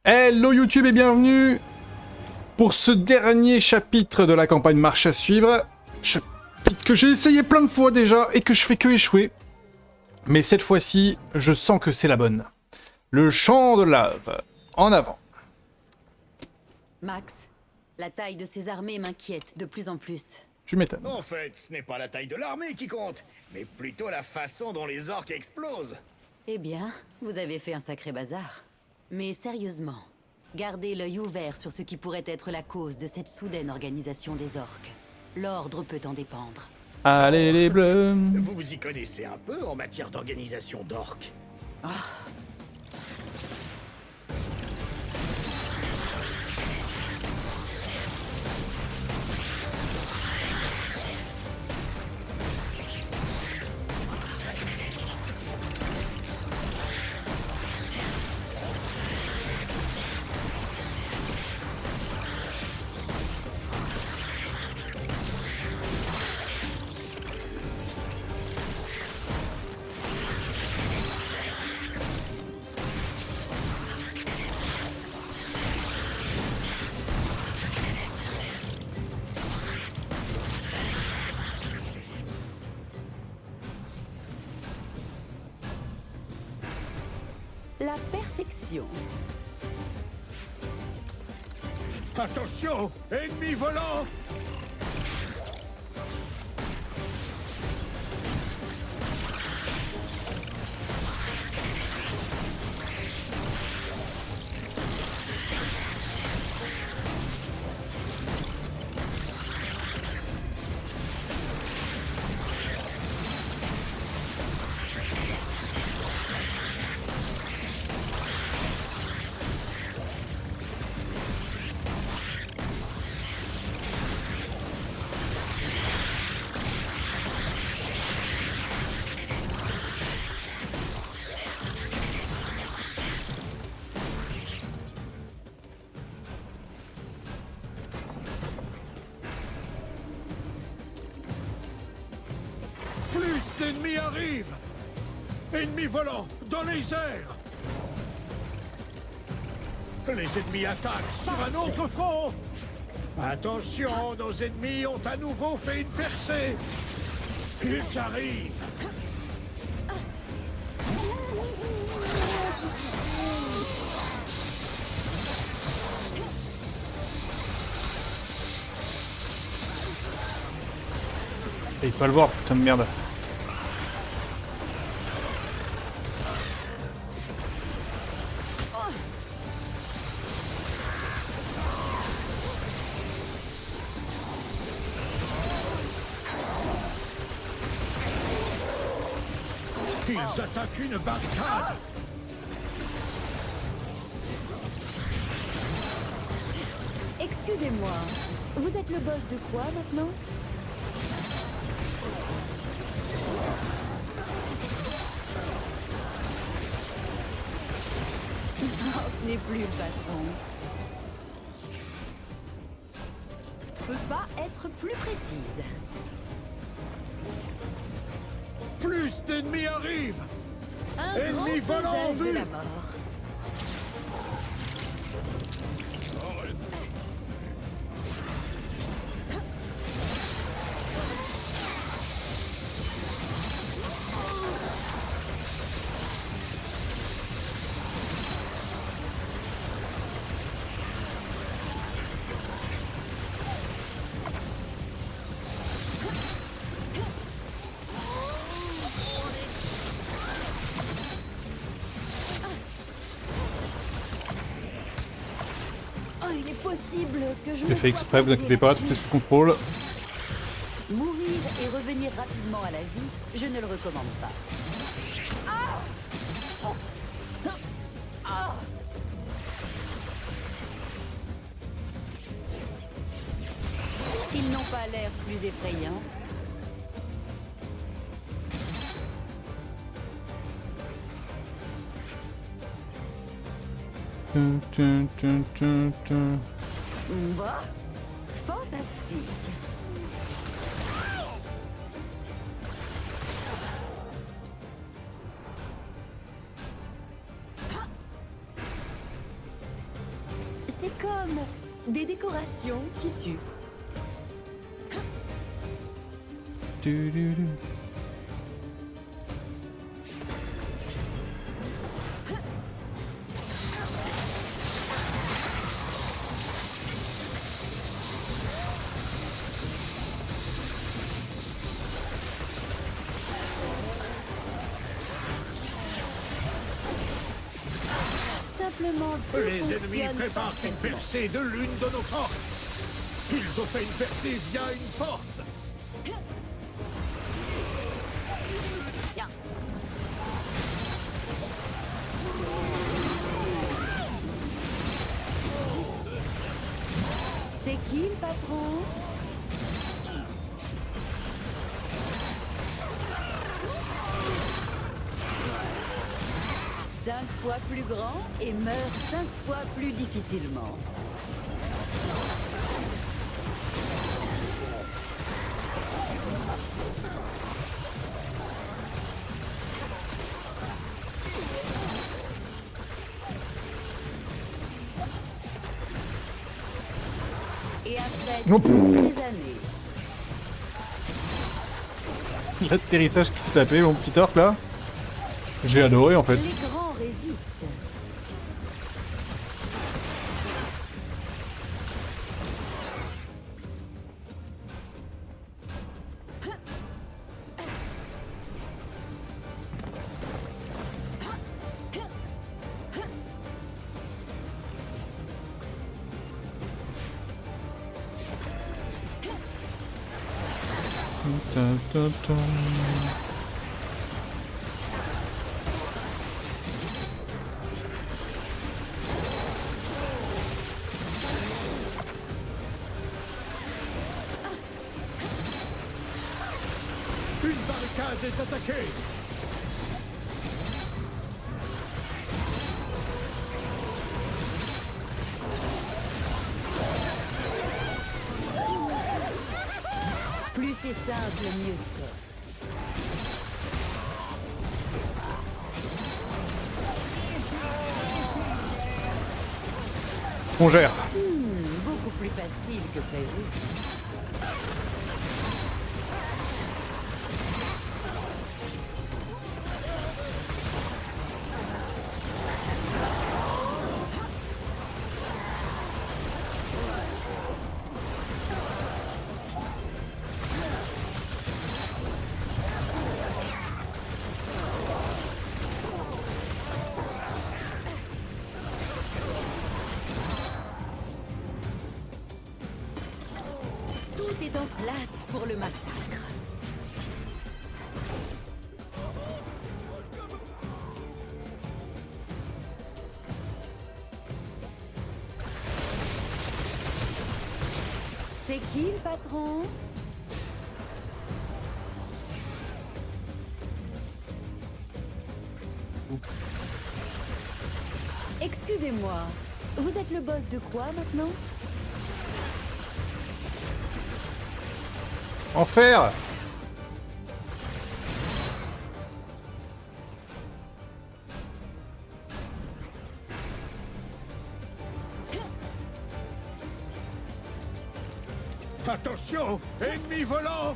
Hello YouTube et bienvenue pour ce dernier chapitre de la campagne Marche à suivre. Chapitre que j'ai essayé plein de fois déjà et que je fais que échouer. Mais cette fois-ci, je sens que c'est la bonne. Le champ de lave. En avant. Max, la taille de ces armées m'inquiète de plus en plus. Tu m'étonnes. En fait, ce n'est pas la taille de l'armée qui compte, mais plutôt la façon dont les orques explosent. Eh bien, vous avez fait un sacré bazar. Mais sérieusement, gardez l'œil ouvert sur ce qui pourrait être la cause de cette soudaine organisation des orques. L'ordre peut en dépendre. Allez les bleus. Vous vous y connaissez un peu en matière d'organisation d'orques. La perfection. Attention, ennemi volant! Plus d'ennemis arrivent! Ennemis volants, dans les airs! Les ennemis attaquent sur un autre front! Attention, nos ennemis ont à nouveau fait une percée! Ils arrivent! Et il peut le voir, putain de merde. Ils attaquent une barricade! Excusez-moi, vous êtes le boss de quoi maintenant? Oh, ce n'est plus le patron. Peut pas être plus précise. Plus d'ennemis arrivent! Un Ennemi grand volant en visage de vue. la mort. Oh, il est possible que je J'ai me fait sois exprès, vous inquiétez pas, tout est sous contrôle. Mourir et revenir rapidement à la vie, je ne le recommande pas. Ils n'ont pas l'air plus effrayants. Bah, fantastique. C'est comme des décorations qui tuent. Du. Simplement, tout Les ennemis fonctionne préparent une parfaitement. percée de l'une de nos portes. Ils ont fait une percée via une porte. C'est qui le patron? Cinq fois plus grand et meurt 5 fois plus difficilement. Et après Oh, toutes ces années, L'atterrissage qui s'est tapé, mon petit orc là. J'ai adoré en fait. les grands résistent. Une barricade est attaquée. Plus c'est simple, mieux c'est. On gère. Beaucoup plus facile que prévu. Tout est en place pour le massacre. C'est qui le patron? Excusez-moi, vous êtes le boss de quoi maintenant? Enfer. Attention, ennemi volant.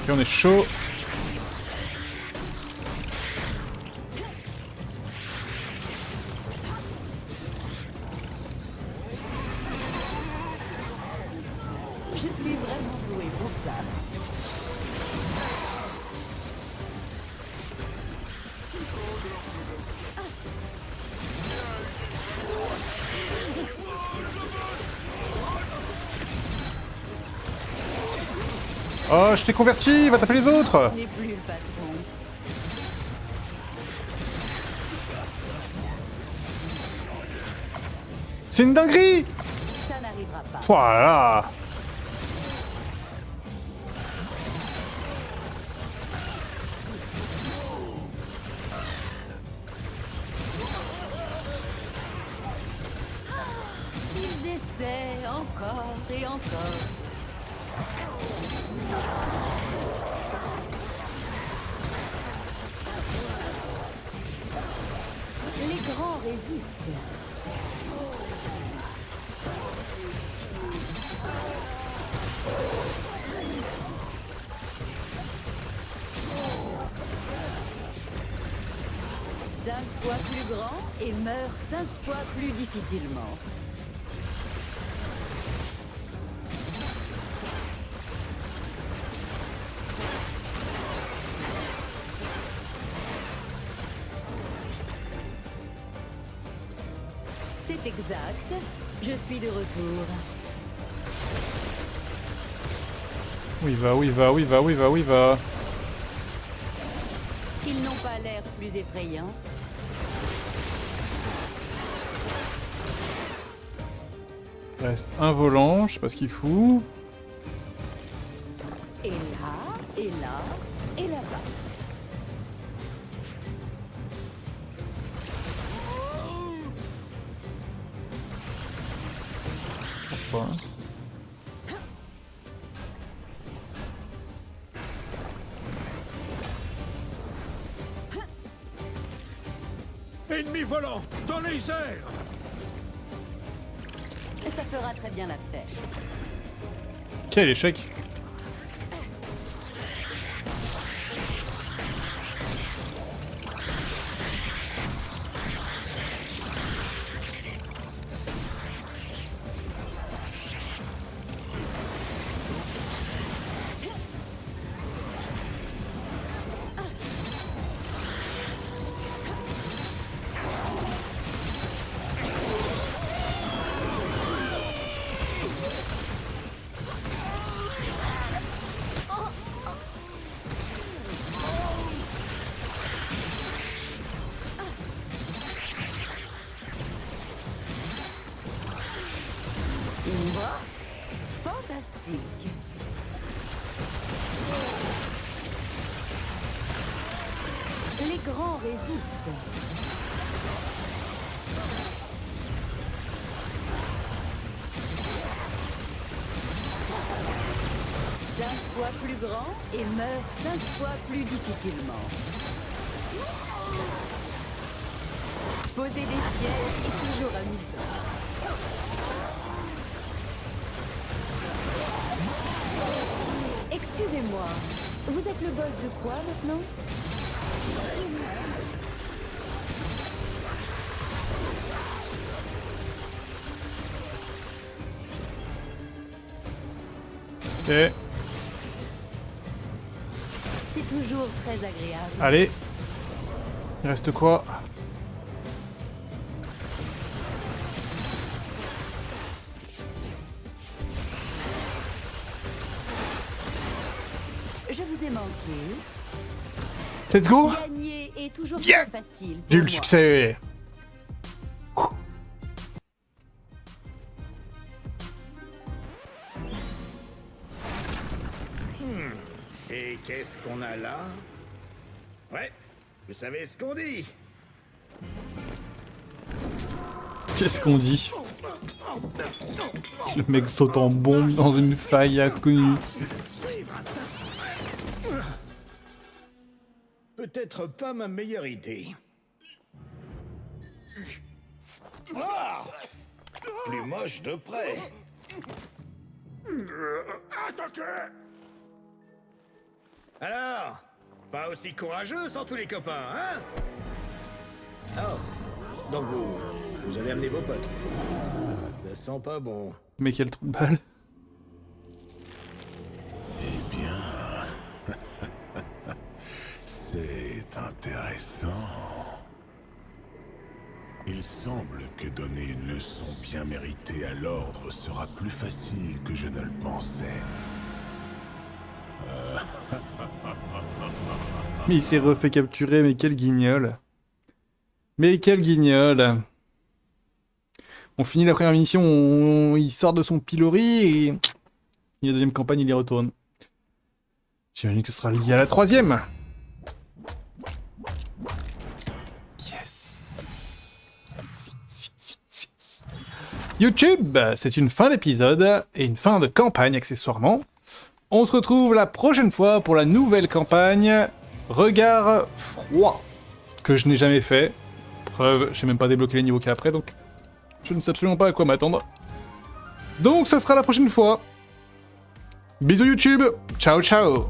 Et on est chaud. Je suis vraiment doué pour ça. Oh, je t'ai converti, va taper les autres. Je n'ai plus le patron. C'est une dinguerie. Ça n'arrivera pas. Voilà. Ils essaient encore et encore. résistent. Cinq fois plus grand et meurt 5 fois plus difficilement. C'est exact. Je suis de retour. Où il va, où il va, où il va, où il va, où il va? Ils n'ont pas l'air plus effrayants. Il reste un volant, je sais pas ce qu'il fout. Et là, et là, et là-bas. Pourquoi? Ennemi volant, dans les airs! Ça fera très bien l'affaire. Quel échec! Fantastique. Les grands résistent. Cinq fois plus grand et meurt 5 fois plus difficilement. Poser des pièges est toujours amusant. Excusez-moi, vous êtes le boss de quoi maintenant? Ok, C'est toujours très agréable. allez. Il reste quoi? Je vous ai manqué. Let's go! Gagner est toujours Bien. très facile. J'ai eu pour le moi. succès! Et qu'est-ce qu'on a là? Ouais, vous savez ce qu'on dit? Qu'est-ce qu'on dit? Le mec saute en bombe dans une faille inconnue. Peut-être pas ma meilleure idée. Ah, plus moche de près. Attaquez! Alors, pas aussi courageux sans tous les copains, hein? Oh, donc vous avez amené vos potes. Ça sent pas bon. Mais quel trou de balle. Eh bien, c'est intéressant. Il semble que donner une leçon bien méritée à l'ordre sera plus facile que je ne le pensais. Mais il s'est refait capturer, mais quel guignol. Mais quel guignol. On finit la première mission, il sort de son pilori et la deuxième campagne, il y retourne. J'imagine que ce sera lié à la troisième. Yes. Yes. YouTube, c'est une fin d'épisode et une fin de campagne accessoirement. On se retrouve la prochaine fois pour la nouvelle campagne Regard froid, que je n'ai jamais fait. Preuve, j'ai même pas débloqué les niveaux qu'il y a après, donc je ne sais absolument pas à quoi m'attendre. Donc ça sera la prochaine fois. Bisous YouTube, ciao ciao.